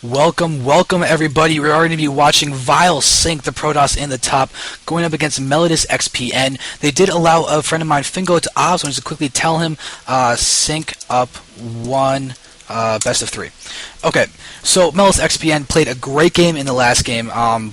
Welcome everybody. We're going to be watching vileSyNc, the Protoss in the top, going up against MellodistXpn. They did allow a friend of mine, Fingo, to ops. I wanted to quickly tell him, sync up one, best of 3. Okay, so MellodistXpn played a great game in the last game,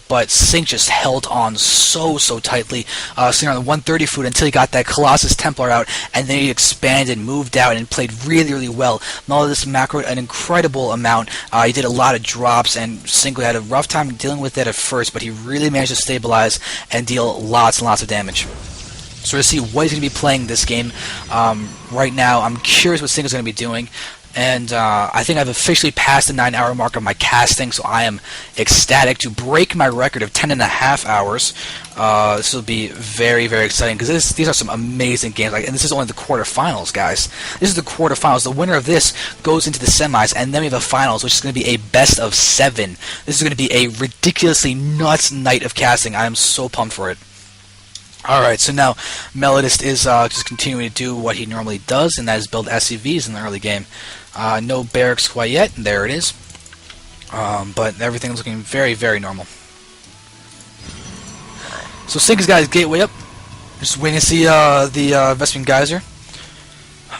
but Sync just held on so tightly, sitting on the 130 food until he got that Colossus Templar out, and then he expanded, moved out, and played really well. Mellodist macroed an incredible amount. He did a lot of drops, and Sync had a rough time dealing with that at first, but he really managed to stabilize and deal lots and lots of damage. So to see what he's going to be playing this game right now, I'm curious what Sync is going to be doing. And I think I've officially passed the 9-hour mark of my casting, so I am ecstatic to break my record of 10.5 hours. This will be very exciting because these are some amazing games. And this is only the quarterfinals, guys. This is the quarterfinals. The winner of this goes into the semis, and then we have a finals, which is going to be a best of 7. This is going to be a ridiculously nuts night of casting. I am so pumped for it. Alright, so now Mellodist is just continuing to do what he normally does, and that is build SCVs in the early game. No barracks quite yet, and there it is. But everything's looking very normal. So Sync has got his gateway up. Just waiting to see the Vespene Geyser.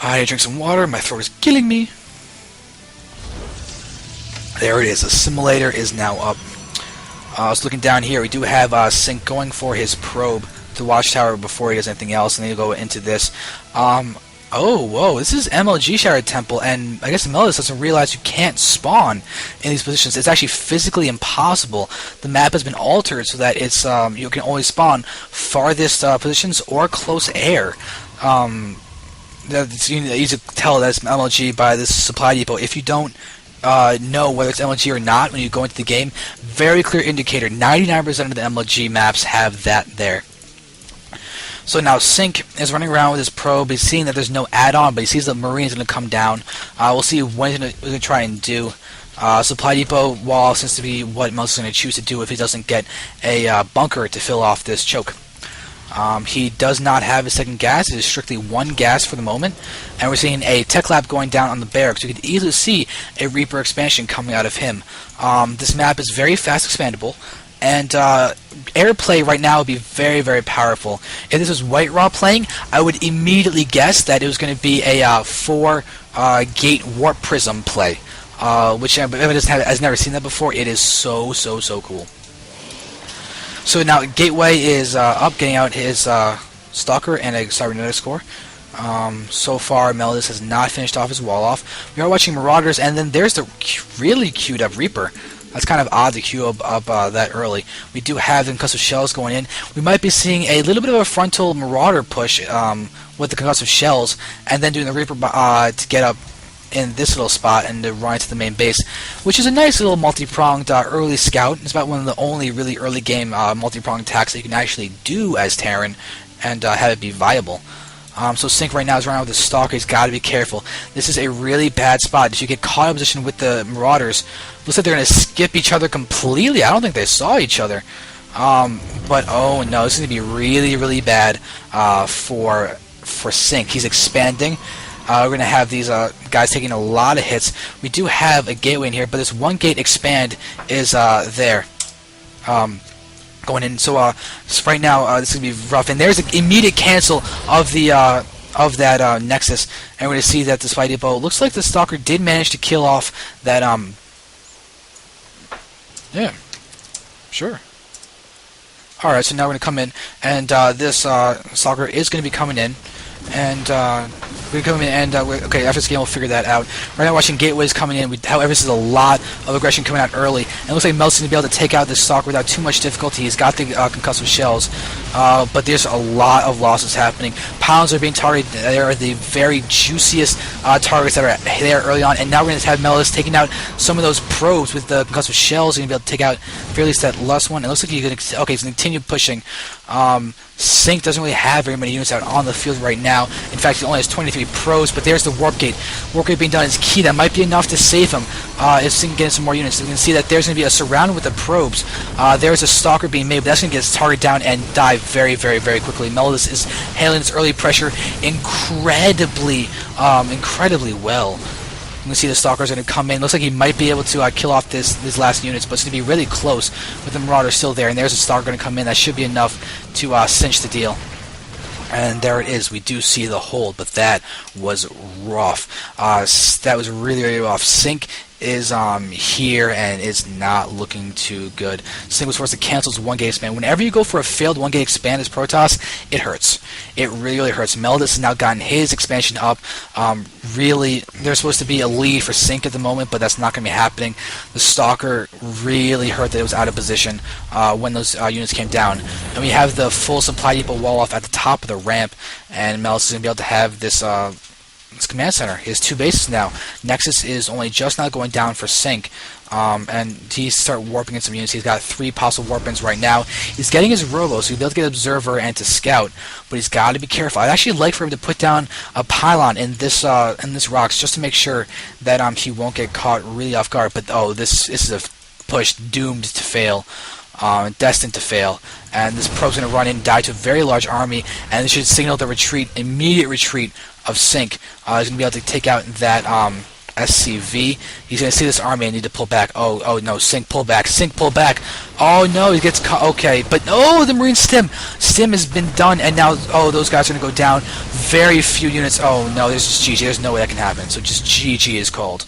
I need to drink some water, my throat is killing me. There it is, the simulator is now up. So looking down here, we do have Sync going for his probe to Watchtower before he does anything else, and then you go into this. Oh, whoa, this is MLG Shattered Temple, and I guess Mellodist doesn't realize you can't spawn in these positions. It's actually physically impossible. The map has been altered so that it's you can only spawn farthest positions or close air. It's easy to tell that's MLG by this supply depot. If you don't know whether it's MLG or not when you go into the game, very clear indicator. 99% of the MLG maps have that there. So now Sync is running around with his probe. He's seeing that there's no add-on, but he sees the Marine's going to come down. We'll see what he's going to try and do. Supply depot wall seems to be what Mellodist is going to choose to do if he doesn't get a bunker to fill off this choke. He does not have a second gas. It is strictly one gas for the moment. And we're seeing a tech lab going down on the barracks. You could easily see a Reaper expansion coming out of him. This map is very fast expandable. And airplay right now would be very powerful. If this was White Raw playing, I would immediately guess that it was going to be a 4-gate warp prism play, which if has never seen that before, it is so cool. So now Gateway is up, getting out his Stalker and a Cybernetics core. So far, Mellodist has not finished off his wall off. We are watching Marauders, and then there's the really queued up Reaper. That's kind of odd to queue up that early. We do have the concussive shells going in. We might be seeing a little bit of a frontal Marauder push with the concussive shells, and then doing the Reaper to get up in this little spot and to run into the main base, which is a nice little multi-pronged early scout. It's about one of the only really early game multi-pronged attacks that you can actually do as Terran and have it be viable. So Sync right now is running out with the Stalker. He's got to be careful. This is a really bad spot. If you get caught in position with the Marauders, looks like they're going to skip each other completely. I don't think they saw each other. But oh no, this is going to be really bad for Sync. He's expanding. We're going to have these guys taking a lot of hits. We do have a gateway in here, but this one gate expand is there. Going in, so right now this is gonna be rough, and there's an immediate cancel of the that Nexus, and we're gonna see that the Spy Depot looks like the Stalker did manage to kill off that yeah, sure. All right, so now we're gonna come in, and this Stalker is gonna be coming in, and we come in and okay, after this game we'll figure that out. Right now watching Gateways coming in. However, this is a lot of aggression coming out early, and it looks like Mellodist's going to be able to take out this Stalker without too much difficulty. He's got the concussive shells, but there's a lot of losses happening. Pounds are being targeted. They are the very juiciest targets that are there early on, and now we're going to have Mellodist taking out some of those probes with the concussive shells. He's going to be able to take out fairly that last one. It looks like he's going to he's going to continue pushing. Sync doesn't really have very many units out on the field right now. In fact, he only has 23 pros, but there's the Warp Gate. Warp Gate being done is key. That might be enough to save him if Sync can get some more units. So we can see that there's going to be a surround with the probes. There's a Stalker being made, but that's going to get his target down and die very quickly. Mellodist is handling this early pressure incredibly well. You can see the Stalker's going to come in. Looks like he might be able to kill off these last units, but it's going to be really close with the Marauder still there. And there's a Stalker going to come in. That should be enough to cinch the deal. And there it is. We do see the hold, but that was rough. That was really, really rough. Sync is here and is not looking too good. Sync was forced to cancel his 1 gate expand. Whenever you go for a failed 1 gate expand as Protoss, it hurts. It really, really hurts. Mellodist has now gotten his expansion up. Really, there's supposed to be a lead for Sync at the moment, but that's not going to be happening. The Stalker really hurt that it was out of position when those units came down. And we have the full supply depot wall off at the top of the ramp, and Mellodist is going to be able to have this command center. He has 2 bases now. Nexus is only just now going down for Sync, and he start warping in some units. He's got 3 possible warp-ins right now. He's getting his robo, so he'll be able to get Observer and to Scout, but he's got to be careful. I'd actually like for him to put down a pylon in this rocks just to make sure that he won't get caught really off guard. But oh, this is a push doomed to fail. Destined to fail, and this probe's going to run in, die to a very large army, and this should signal the retreat, immediate retreat of Sync. He's going to be able to take out that SCV. He's going to see this army and need to pull back. Oh no, Sync pull back, Sync pull back. Oh no, he gets caught. Okay, but oh, the Marine Stim has been done, and now those guys are going to go down. Very few units. Oh no, there's just GG. There's no way that can happen. So just GG is called.